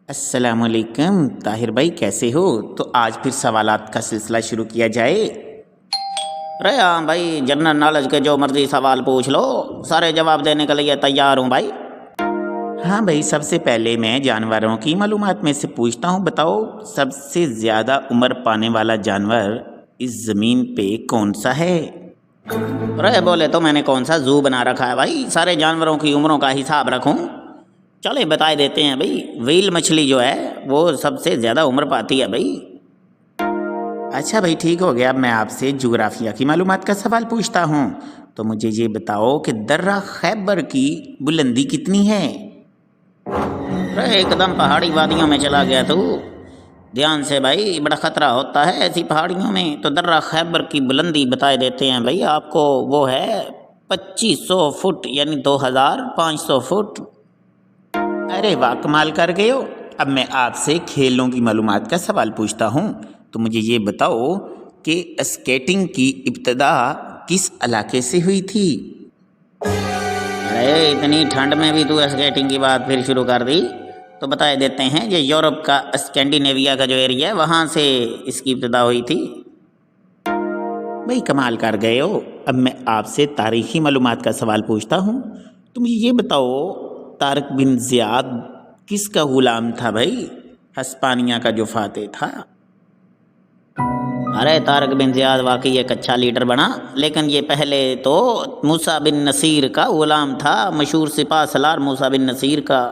السلام علیکم طاہر بھائی، کیسے ہو؟ تو آج پھر سوالات کا سلسلہ شروع کیا جائے۔ ارے ہاں بھائی، جنرل نالج کے جو مرضی سوال پوچھ لو، سارے جواب دینے کے لیے تیار ہوں بھائی۔ ہاں بھائی، سب سے پہلے میں جانوروں کی معلومات میں سے پوچھتا ہوں، بتاؤ سب سے زیادہ عمر پانے والا جانور اس زمین پہ کون سا ہے؟ ارے بولے تو میں نے کون سا زو بنا رکھا ہے بھائی، سارے جانوروں کی عمروں کا حساب رکھوں؟ چلے بتا دیتے ہیں بھائی، ویل مچھلی جو ہے وہ سب سے زیادہ عمر پاتی ہے بھائی۔ اچھا بھائی، ٹھیک ہو گیا۔ اب میں آپ سے جغرافیہ کی معلومات کا سوال پوچھتا ہوں، تو مجھے یہ بتاؤ کہ درہ خیبر کی بلندی کتنی ہے؟ ایک دم پہاڑی وادیوں میں چلا گیا تو دھیان سے بھائی، بڑا خطرہ ہوتا ہے ایسی پہاڑیوں میں۔ تو درہ خیبر کی بلندی بتائے دیتے ہیں بھائی آپ کو، وہ ہے 2500 فٹ، یعنی 2500 فٹ۔ ارے واہ، کمال کر گئے ہو۔ اب میں آپ سے کھیلوں کی معلومات کا سوال پوچھتا ہوں، تو مجھے یہ بتاؤ کہ اسکیٹنگ کی ابتدا کس علاقے سے ہوئی تھی؟ ارے اتنی ٹھنڈ میں بھی تو اسکیٹنگ کی بات پھر شروع کر دی؟ تو بتائے دیتے ہیں، یہ یورپ کا اسکینڈینیویا کا جو ایریا ہے وہاں سے اس کی ابتدا ہوئی تھی۔ بھائی کمال کر گئے ہو۔ اب میں آپ سے تاریخی معلومات کا سوال پوچھتا ہوں، تو مجھے یہ بتاؤ طارق بن زیاد کس کا غلام تھا بھائی، ہسپانیہ کا جو فاتح تھا؟ ارے طارق بن زیاد واقعی ایک اچھا لیڈر بنا، لیکن یہ پہلے تو موسیٰ بن نصیر کا غلام تھا، مشہور سپاہ سالار موسیٰ بن نصیر کا۔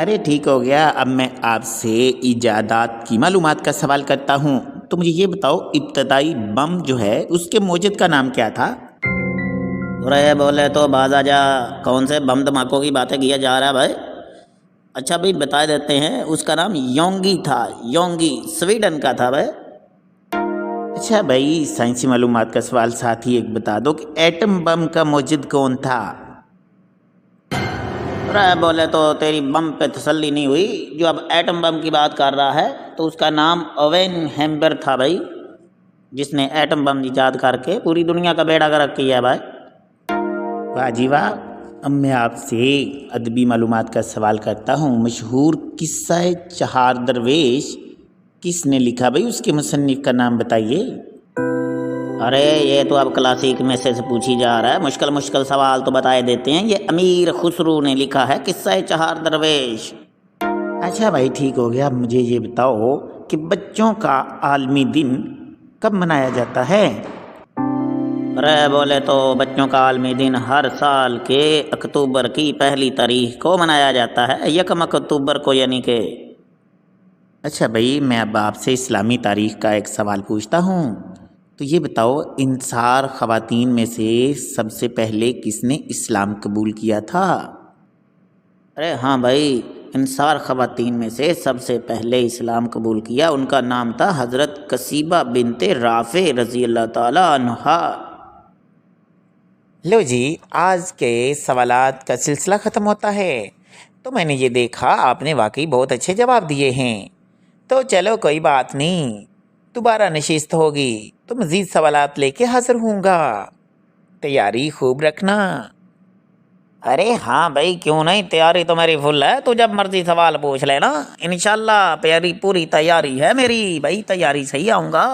ارے ٹھیک ہو گیا۔ اب میں آپ سے ایجادات کی معلومات کا سوال کرتا ہوں، تو مجھے یہ بتاؤ ابتدائی بم جو ہے اس کے موجد کا نام کیا تھا؟ ارے بولے تو بازا جا، کون سے بم دھماکوں کی باتیں کیا جا رہا ہے بھائی؟ اچھا بھائی بتا دیتے ہیں، اس کا نام یونگی تھا، یونگی سویڈن کا تھا بھائی۔ اچھا بھائی، سائنسی معلومات کا سوال ساتھ ہی ایک بتا دو کہ ایٹم بم کا موجد کون تھا؟ ارے بولے تو تیری بم پہ تسلی نہیں ہوئی، جو اب ایٹم بم کی بات کر رہا ہے تو اس کا نام اوین ہیمبر تھا بھائی، جس نے ایٹم بم ایجاد کر کے پوری دنیا کا بیڑا گرک کیا ہے بھائی۔ واہ جی واہ۔ اب میں آپ سے ادبی معلومات کا سوال کرتا ہوں، مشہور قصہ چہار درویش کس نے لکھا بھائی، اس کے مصنف کا نام بتائیے۔ ارے یہ تو اب کلاسیک میں سے پوچھی جا رہا ہے، مشکل سوال تو بتائے دیتے ہیں، یہ امیر خسرو نے لکھا ہے قصہ چہار درویش۔ اچھا بھائی ٹھیک ہو گیا۔ اب مجھے یہ بتاؤ کہ بچوں کا عالمی دن کب منایا جاتا ہے؟ ارے بولے تو بچوں کا عالمی دن ہر سال کے اکتوبر کی پہلی تاریخ کو منایا جاتا ہے، 1 اکتوبر کو یعنی کہ۔ اچھا بھائی، میں اب آپ سے اسلامی تاریخ کا ایک سوال پوچھتا ہوں، تو یہ بتاؤ انصار خواتین میں سے سب سے پہلے کس نے اسلام قبول کیا تھا؟ ارے ہاں بھائی، انصار خواتین میں سے سب سے پہلے اسلام قبول کیا، ان کا نام تھا حضرت قصیبہ بنت رافع رضی اللہ تعالی عنہا۔ لو جی، آج کے سوالات کا سلسلہ ختم ہوتا ہے، تو میں نے یہ دیکھا آپ نے واقعی بہت اچھے جواب دیے ہیں، تو چلو کوئی بات نہیں، دوبارہ نشست ہوگی تو مزید سوالات لے کے حاضر ہوں گا، تیاری خوب رکھنا۔ ارے ہاں بھائی، کیوں نہیں، تیاری تو میری فل ہے، تو جب مرضی سوال پوچھ لینا، انشاءاللہ پوری تیاری ہے میری بھائی، تیاری سے ہی آؤں گا۔